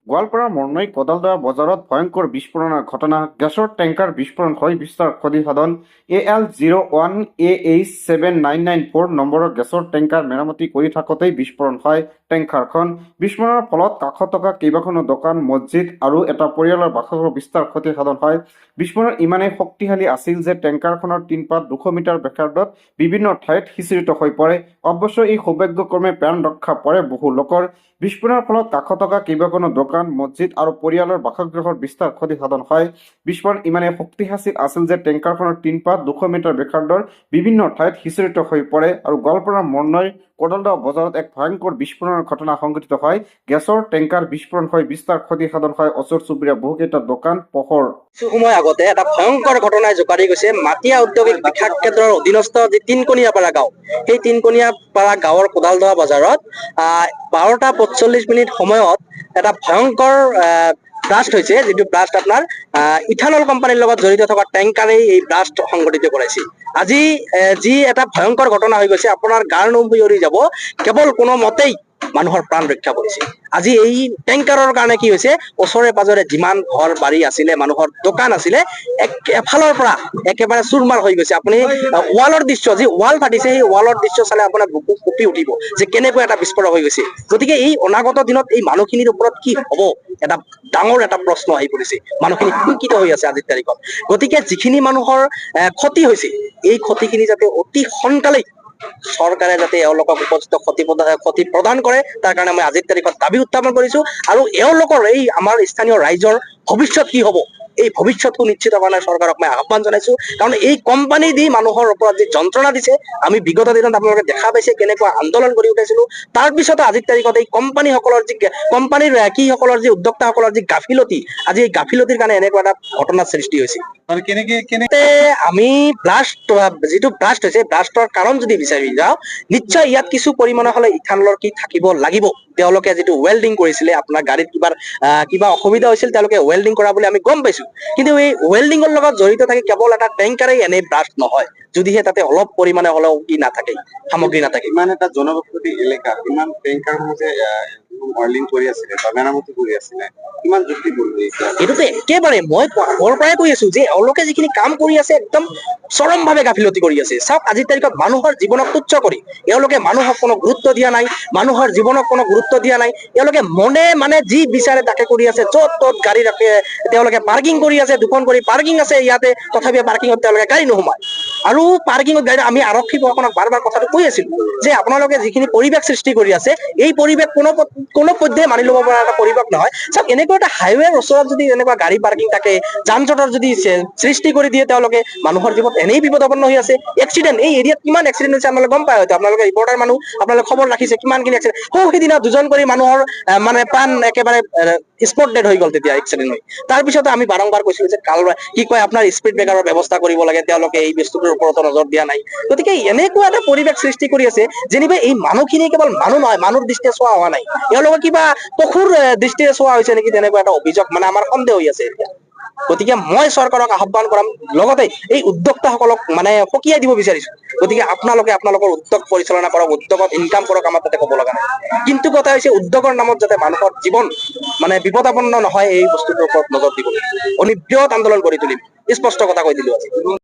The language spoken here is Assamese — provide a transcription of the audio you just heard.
গোৱালপাৰা মৰণৈ কদালদৰা বজাৰত ভয়ংকৰ বিস্ফোৰণৰ ঘটনা। গেছৰ টেংকাৰ বিস্ফোৰণ হৈ বিস্তাৰ ক্ষতিসাধন। AL01AH7994 নম্বৰৰ গেছৰ টেংকাৰ মেৰামতি কৰি থাকোঁতেই বিস্ফোৰণ হয় টেংকাৰখন। বিস্ফোৰণৰ ফলত কাষত থকা কেইবাখনো দোকান, মছজিদ আৰু এটা পৰিয়ালৰ বাসগৃহৰ বিস্তাৰ ক্ষতিসাধন হয়। বিস্ফোৰণ ইমানেই শক্তিশালী আছিল যে টেংকাৰখনৰ টিনপাত 200 মিটাৰ ব্যাসাৰ্ধত বিভিন্ন ঠাইত সিঁচৰিত হৈ পৰে। অৱশ্যে এই সৌভাগ্যক্ৰমে প্ৰাণ ৰক্ষা পৰে বহু লোকৰ। বিস্ফোৰণৰ ফলত কাষত থকা কেইবাখনো দোকান, মছজিদ আৰু পৰিয়ালৰ বাসগৃহৰ বিস্তাৰ ক্ষতিসাধন হয়। বিস্ফোৰণ ইমানেই শক্তিশালী আছিল যে টেংকাৰখনৰ টিনপাত 200 মিটাৰ ব্যাসাৰ্ধৰ বিভিন্ন ঠাইত সিঁচৰিত হৈ পৰে আৰু গোৱালপাৰা মৰণৈ কদালদৰা বজাৰত এক ভয়ংকৰ বিস্ফোৰণৰ ঘটনা সংঘটিত হয়। গেছৰ টেংকাৰ বিস্ফোৰণ হৈ বিস্তাৰ ক্ষতিসাধন হয় ওচৰ চুবুৰীয়া বহুকেইটা দোকান, পোহৰ। কিছু সময় আগতে এটা ভয়ংকৰ ঘটনাই জোকাৰি গৈছে মাটিয়া ঔদ্যোগিক বিকাশ কেন্দ্ৰৰ অধীনস্থ যি তিনকণীয়াপাৰা গাঁও, সেই তিনকণীয়াপাৰা গাঁৱৰ কোদালদৰা বজাৰত 12:45 সময়ত এটা ভয়ংকৰ ব্লাষ্ট হৈছে, যিটো ব্লাষ্ট আপোনাৰ ইথানল কোম্পানীৰ লগত জড়িত থকা টেংকাৰেই এই ব্লাষ্ট সংঘটিত কৰাইছে। আজি যি এটা ভয়ংকৰ ঘটনা হৈ গৈছে, আপোনাৰ গাৰ নোম শিয়ৰি যাব। কেৱল কোনো মতেই মানুহৰ প্ৰাণ ৰক্ষা কৰিছে। আজি এই টেংকাৰৰ কাৰণে কি হৈছে, ওচৰে পাজৰে যিমান ঘৰ বাৰী আছিলে, মানুহৰ দোকান আছিলে, এফালৰ পৰা একেবাৰে চুৰমাৰ হৈ গৈছে। আপুনি ৱালৰ দৃশ্য, যি ৱাল ফাটিছে, সেই ৱালৰ দৃশ্য চালে আপোনাৰ বুকু কঁপি উঠিব যে কেনেকৈ এটা বিস্ফোৰণ হৈ গৈছে। গতিকে এই অনাগত দিনত এই মানুহখিনিৰ ওপৰত কি হব, এটা ডাঙৰ এটা প্ৰশ্ন আহি পৰিছে। মানুহখিনি শংকিত হৈ আছে আজিৰ তাৰিখত। গতিকে যিখিনি মানুহৰ ক্ষতি হৈছে, এই ক্ষতিখিনি যাতে অতি সোনকালেই চৰকাৰে যাতে এওঁলোকক উপযুক্ত ক্ষতি প্ৰদান কৰে, তাৰ কাৰণে মই আজিৰ তাৰিখত দাবী উত্থাপন কৰিছো। আৰু এওঁলোকৰ এই আমাৰ স্থানীয় ৰাইজৰ ভৱিষ্যত কি হব, এই ভৱিষ্যতটো নিশ্চিত কাৰণে চৰকাৰক মই আহ্বান জনাইছো। কাৰণ এই কোম্পানী দি মানুহৰ ওপৰত যি যন্ত্ৰণা দিছে, আমি বিগত দিনত আপোনালোকে দেখা পাইছে কেনেকুৱা আন্দোলন কৰি উঠাইছিলো। তাৰ পিছতে আজিৰ তাৰিখত এই কোম্পানীসকলৰ যি উদ্যোক্তাসকলৰ যি গাফিলতি, আজি এই গাফিলতিৰ কাৰণে এনেকুৱা এটা ঘটনাৰ সৃষ্টি হৈছে। আমি যিটো ব্লাষ্ট হৈছে, ব্লাষ্টৰ কাৰণ যদি বিচাৰি যাওঁ, নিশ্চয় ইয়াত কিছু পৰিমাণে হলে ইথানলৰ কি থাকিব লাগিব। তেওঁলোকে যিটো ৱেল্ডিং কৰিছিলে, আপোনাৰ গাড়ীত কিবা অসুবিধা হৈছিল, তেওঁলোকে ৱেল্ডিং কৰা বুলি আমি গম পাইছো। কিন্তু এই ৱেল্ডিঙৰ লগত জড়িত থাকি কেৱল এটা টেংকাৰেই এনেই ব্লাষ্ট নহয়, যদিহে তাতে অলপ পৰিমাণে হলেও নাথাকে, সামগ্ৰী নাথাকে। ইমান এটা জনবসতি এলেকা, ইমান টেংকাৰ ৱেল্ডিং কৰি আছিলে বা মেৰামতি কৰি আছিলে, কিমান যুক্তিপূৰ্ণ? এইটোতো একেবাৰে মই আগৰ পৰাই কৈ আছো যে এওঁলোকে যিখিনি কাম কৰি আছে, একদম চৰমভাৱে গাফিলতি কৰি আছে। চাওক, আজিৰ তাৰিখত মানুহৰ জীৱনক তুচ্ছ কৰি এওঁলোকে মানুহক কোনো গুৰুত্ব দিয়া নাই, মানুহৰ জীৱনক কোনো গুৰুত্ব দিয়া নাই। এওঁলোকে মানে যি বিচাৰে তাকে কৰি আছে। য'ত ত'ত গাড়ী ৰাখে, তেওঁলোকে পাৰ্কিং কৰি আছে, দুখন কৰি পাৰ্কিং আছে ইয়াতে, তথাপিও পাৰ্কিঙত তেওঁলোকে গাড়ী নোসোমায়। আৰু পাৰ্কিঙত গাড়ী, আমি আৰক্ষী প্ৰশাসনক বাৰ বাৰ কথাটো কৈ আছিলো যে আপোনালোকে যিখিনি পৰিৱেশ সৃষ্টি কৰি আছে, এই পৰিৱেশ কোনো পধ্যে মানি ল'ব পৰা এটা পৰিৱেশ নহয়। চাওক, এনেকুৱা এটা হাইৱেৰ ওচৰত যদি এনেকুৱা গাড়ী পাৰ্কিং থাকে, যান জঁটৰ যদি সৃষ্টি কৰি দিয়ে তেওঁলোকে, মানুহৰ জীৱন এনেই বিপদাপন্ন হৈ আছে। এক্সিডেণ্ট, এই এৰিয়াত কিমান এক্সিডেণ্ট হৈছে আপোনালোকে গম পায় হয়তো, আপোনালোকে ৰিপৰ্টাৰ মানুহ, আপোনালোকে খবৰ ৰাখিছে কিমানখিনি এক্সিডেণ্ট। সেইদিনা দুজন কৰি মানুহৰ প্ৰাণ একেবাৰে স্পট ডেড হৈ গ'ল তেতিয়া এক্সিডেণ্ট হৈ। তাৰপিছতে আমি বাৰম্বাৰ কৈছিলো যে আপোনাৰ স্পীড ব্ৰেকাৰৰ ব্যৱস্থা কৰিব লাগে, তেওঁলোকে এই বস্তুটোৰ ওপৰতো নজৰ দিয়া নাই। গতিকে এনেকুৱা এটা পৰিৱেশ সৃষ্টি কৰি আছে, যেনিবা এই মানুহখিনি কেৱল মানুহ নহয়, মানুহৰ দৃষ্টিৰে চোৱা হোৱা নাই, এওঁলোকে কিবা পশুৰ দৃষ্টিৰে চোৱা হৈছে নেকি, তেনেকুৱা এটা অভিযোগ আমাৰ সন্দেহ হৈ আছে এতিয়া। গতিকে মই চৰকাৰক আহ্বান কৰাম, লগতে এই উদ্যোক্তাসকলক সকীয়াই দিব বিচাৰিছো। গতিকে আপোনালোকৰ উদ্যোগ পৰিচালনা কৰক, উদ্যোগত ইনকাম কৰক, আমাৰ তাতে ক'ব লগা নাই। কিন্তু কথা হৈছে, উদ্যোগৰ নামত যাতে মানুহৰ জীৱন বিপদাপন্ন নহয়, এই বস্তুটোৰ ওপৰত নজৰ দিব। আমি বৃহৎ আন্দোলন কৰি তুলিম, স্পষ্ট কথা কৈ দিলো আজি।